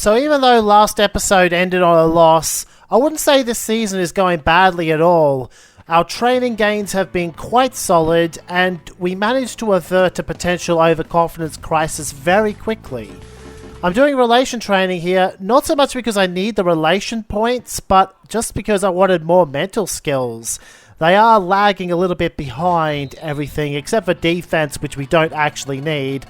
So even though last episode ended on a loss, I wouldn't say this season is going badly at all. Our training gains have been quite solid, and we managed to avert a potential overconfidence crisis very quickly. I'm doing relation training here, not so much because I need the relation points, but just because I wanted more mental skills. They are lagging a little bit behind everything, except for defense, which we don't actually need.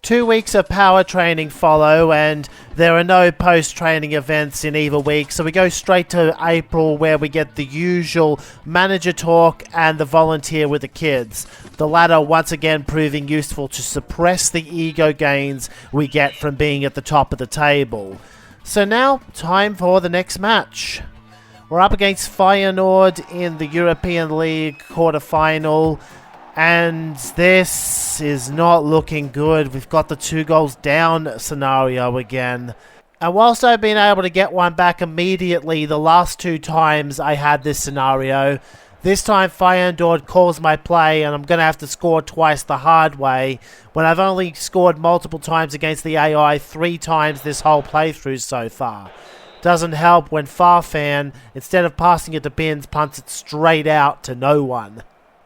2 weeks of power training follow, and there are no post-training events in either week, so we go straight to April, where we get the usual manager talk and the volunteer with the kids. The latter once again proving useful to suppress the ego gains we get from being at the top of the table. So now, time for the next match. We're up against Feyenoord in the European League quarter-final. And this is not looking good. We've got the 2 goals down scenario again. And whilst I've been able to get one back immediately the last 2 times I had this scenario, this time Feyenoord calls my play and I'm going to have to score twice the hard way, when I've only scored multiple times against the AI 3 times this whole playthrough so far. Doesn't help when Farfan, instead of passing it to Bins, punts it straight out to no one.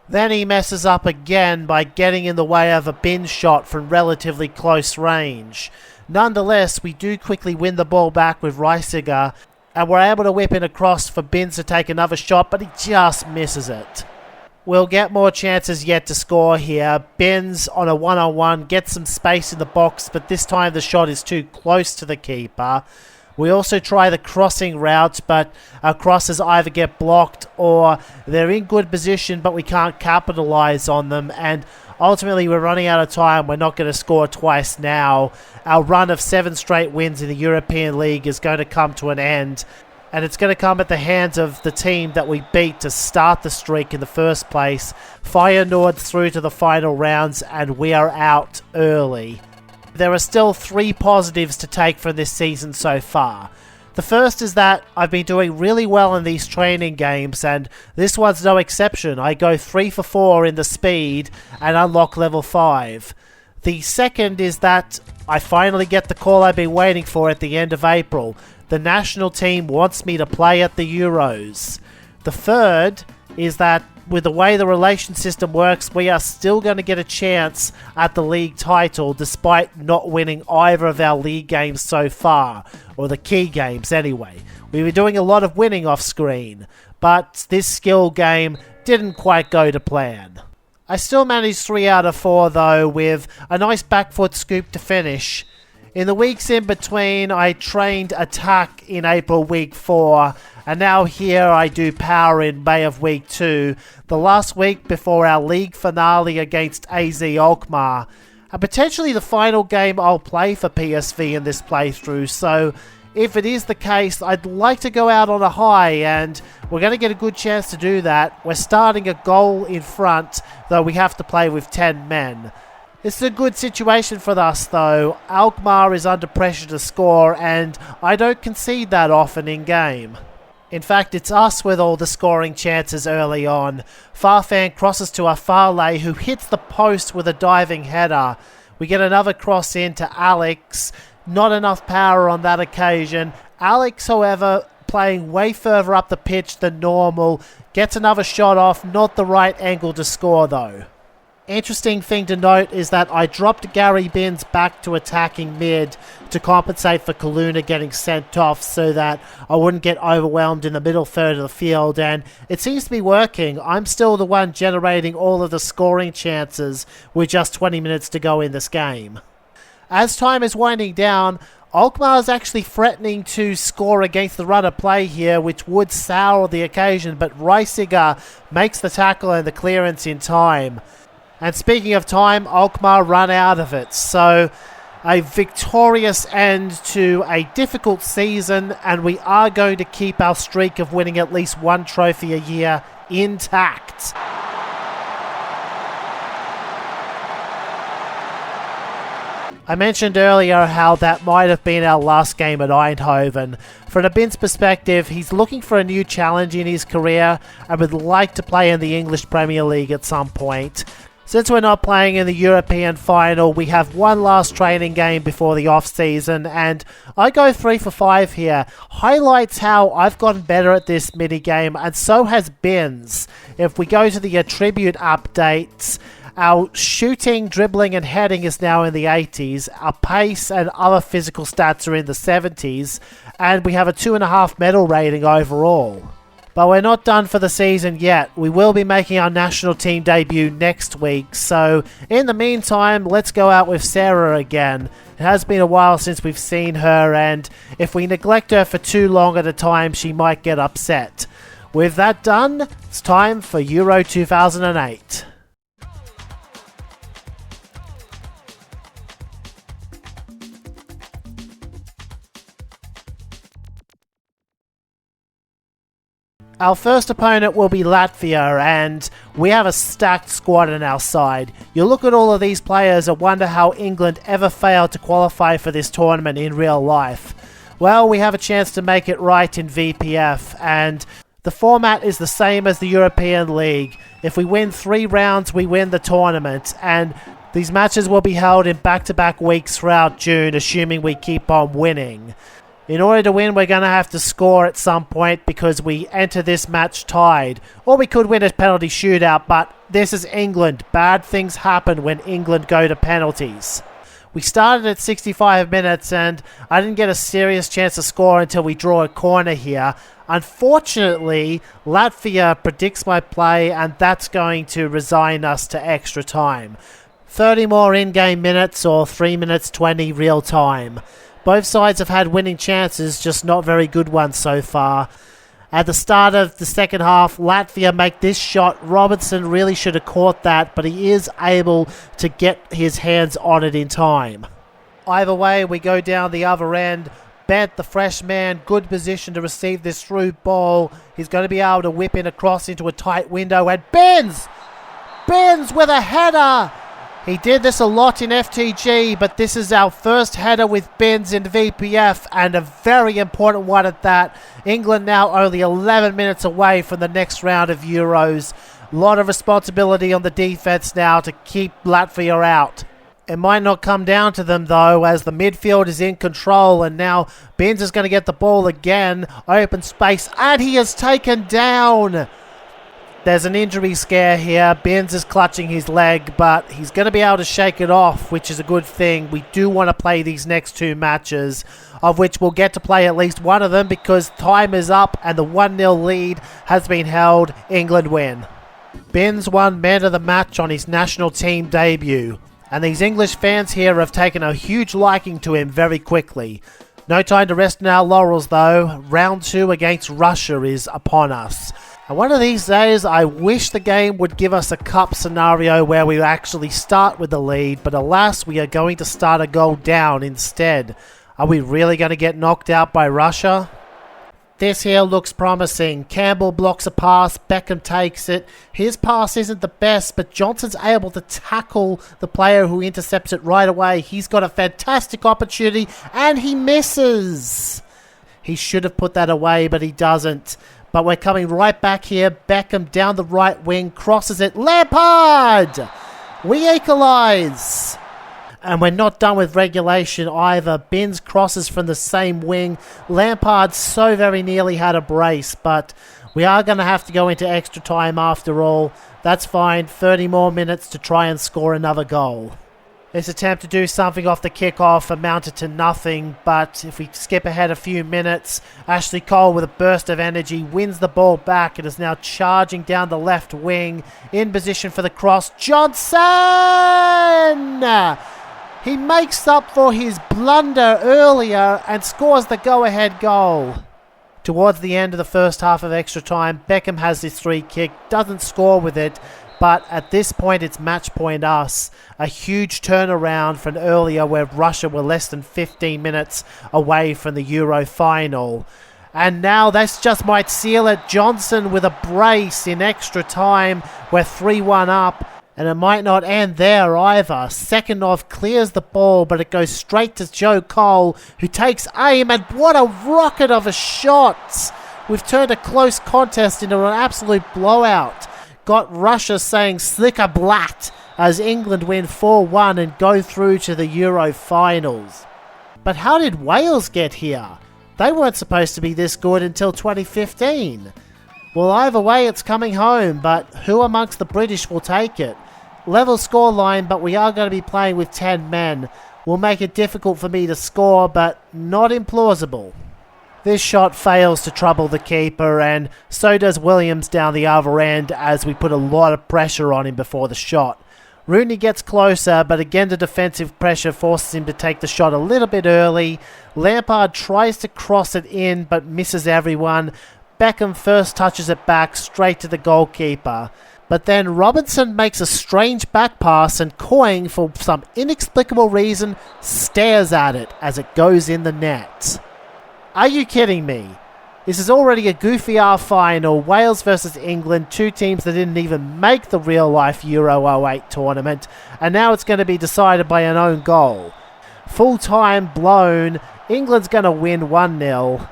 Then he messes up again by getting in the way of a bin shot from relatively close range. Nonetheless, we do quickly win the ball back with Reisiger, and we're able to whip in across for Bins to take another shot, but he just misses it. We'll get more chances yet to score here. Bins on a one-on-one gets some space in the box, but this time the shot is too close to the keeper. We also try the crossing route, but our crosses either get blocked or they're in good position, but we can't capitalise on them. And ultimately, we're running out of time. We're not going to score twice now. Our run of 7 straight wins in the European League is going to come to an end. And it's going to come at the hands of the team that we beat to start the streak in the first place. Feyenoord through to the final rounds, and we are out early. There are still 3 positives to take from this season so far. The first is that I've been doing really well in these training games, and this one's no exception. I go 3 for 4 in the speed and unlock level 5. The second is that I finally get the call I've been waiting for at the end of April. The national team wants me to play at the Euros. The third is that with the way the relation system works, we are still going to get a chance at the league title despite not winning either of our league games so far, or the key games anyway. We were doing a lot of winning off screen, but this skill game didn't quite go to plan. I still managed 3 out of 4 though, with a nice back foot scoop to finish. In the weeks in between, I trained attack in April week 4, and now here I do power in May of week 2, the last week before our league finale against AZ Alkmaar, and potentially the final game I'll play for PSV in this playthrough. So if it is the case, I'd like to go out on a high, and we're going to get a good chance to do that. We're starting a goal in front, though we have to play with 10 men. It's a good situation for us though. Alkmaar is under pressure to score, and I don't concede that often in game. In fact, it's us with all the scoring chances early on. Farfan crosses to Afale, who hits the post with a diving header. We get another cross in to Alex. Not enough power on that occasion. Alex, however, playing way further up the pitch than normal, gets another shot off. Not the right angle to score though. Interesting thing to note is that I dropped Gary Bins back to attacking mid to compensate for Kaluna getting sent off so that I wouldn't get overwhelmed in the middle third of the field, and it seems to be working. I'm still the one generating all of the scoring chances with just 20 minutes to go in this game. As time is winding down, Alkmaar is actually threatening to score against the run of play here, which would sour the occasion, but Reisiger makes the tackle and the clearance in time. And speaking of time, Alkmaar run out of it. So a victorious end to a difficult season, and we are going to keep our streak of winning at least 1 trophy a year intact. I mentioned earlier how that might have been our last game at Eindhoven. From the Bins' perspective, he's looking for a new challenge in his career and would like to play in the English Premier League at some point. Since we're not playing in the European final, we have one last training game before the off-season, and I go 3 for 5 here. Highlights how I've gotten better at this mini-game, and so has Bins. If we go to the attribute updates, our shooting, dribbling and heading is now in the 80s, our pace and other physical stats are in the 70s, and we have a 2.5 medal rating overall. But we're not done for the season yet. We will be making our national team debut next week, so in the meantime, let's go out with Sarah again. It has been a while since we've seen her, and if we neglect her for too long at a time, she might get upset. With that done, it's time for Euro 2008. Our first opponent will be Latvia, and we have a stacked squad on our side. You look at all of these players and wonder how England ever failed to qualify for this tournament in real life. Well, we have a chance to make it right in VPF, and the format is the same as the European League. If we win 3 rounds, we win the tournament, and these matches will be held in back-to-back weeks throughout June, assuming we keep on winning. In order to win, we're going to have to score at some point because we enter this match tied. Or we could win a penalty shootout, but this is England. Bad things happen when England go to penalties. We started at 65 minutes and I didn't get a serious chance to score until we draw a corner here. Unfortunately, Latvia predicts my play and that's going to resign us to extra time. 30 more in-game minutes or 3 minutes 20 real time. Both sides have had winning chances, just not very good ones so far. At the start of the second half, Latvia make this shot. Robinson really should have caught that, but he is able to get his hands on it in time. Either way, we go down the other end. Bent, the fresh man, good position to receive this through ball. He's going to be able to whip in across into a tight window, and Benz with a header! He did this a lot in FTG, but this is our first header with Benz in VPF, and a very important one at that. England now only 11 minutes away from the next round of Euros. A lot of responsibility on the defense now to keep Latvia out. It might not come down to them though, as the midfield is in control, and now Benz is going to get the ball again. Open space, and he is taken down. There's an injury scare here. Benz is clutching his leg, but he's going to be able to shake it off, which is a good thing. We do want to play these next 2 matches, of which we'll get to play at least one of them because time is up and the 1-0 lead has been held. England win. Benz won man of the match on his national team debut, and these English fans here have taken a huge liking to him very quickly. No time to rest in our laurels though. Round 2 against Russia is upon us. And one of these days, I wish the game would give us a cup scenario where we actually start with the lead, but alas, we are going to start a goal down instead. Are we really going to get knocked out by Russia? This here looks promising. Campbell blocks a pass, Beckham takes it. His pass isn't the best, but Johnson's able to tackle the player who intercepts it right away. He's got a fantastic opportunity, and he misses. He should have put that away, but he doesn't. But we're coming right back here. Beckham down the right wing, crosses it. Lampard! We equalise! And we're not done with regulation either. Benz crosses from the same wing. Lampard so very nearly had a brace, but we are going to have to go into extra time after all. That's fine. 30 more minutes to try and score another goal. This attempt to do something off the kickoff amounted to nothing, but if we skip ahead a few minutes, Ashley Cole with a burst of energy wins the ball back and is now charging down the left wing in position for the cross. Johnson! He makes up for his blunder earlier and scores the go-ahead goal. Towards the end of the first half of extra time, Beckham has his free kick, doesn't score with it, but at this point it's match point us. A huge turnaround from earlier where Russia were less than 15 minutes away from the Euro final. And now this just might seal it. Johnson with a brace in extra time. We're 3-1 up. And it might not end there either. Secondov clears the ball, but it goes straight to Joe Cole, who takes aim, and what a rocket of a shot! We've turned a close contest into an absolute blowout. Got Russia saying slicker blat as England win 4-1 and go through to the Euro finals. But how did Wales get here? They weren't supposed to be this good until 2015. Well, either way it's coming home, but who amongst the British will take it? Level scoreline, but we are going to be playing with 10 men. Will make it difficult for me to score, but not implausible. This shot fails to trouble the keeper, and so does Williams down the other end as we put a lot of pressure on him before the shot. Rooney gets closer, but again the defensive pressure forces him to take the shot a little bit early. Lampard tries to cross it in, but misses everyone. Beckham first touches it back straight to the goalkeeper. But then Robinson makes a strange back pass and Coyne, for some inexplicable reason, stares at it as it goes in the net. Are you kidding me? This is already a goofy R final, Wales versus England, two teams that didn't even make the real-life Euro 08 tournament, and now it's going to be decided by an own goal. Full time blown, England's going to win 1-0.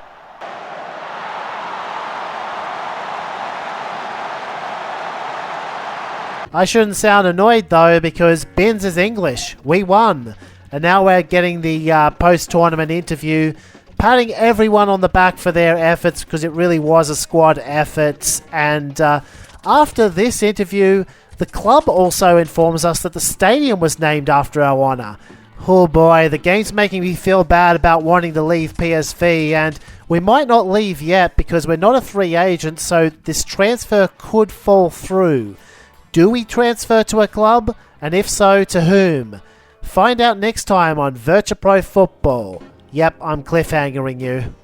I shouldn't sound annoyed though, because Binns is English. We won. And now we're getting the post-tournament interview, patting everyone on the back for their efforts, because it really was a squad effort. And after this interview, the club also informs us that the stadium was named after our honour. Oh boy, the game's making me feel bad about wanting to leave PSV, and we might not leave yet because we're not a free agent, so this transfer could fall through. Do we transfer to a club? And if so, to whom? Find out next time on Virtua Pro Football. Yep, I'm cliffhangering you.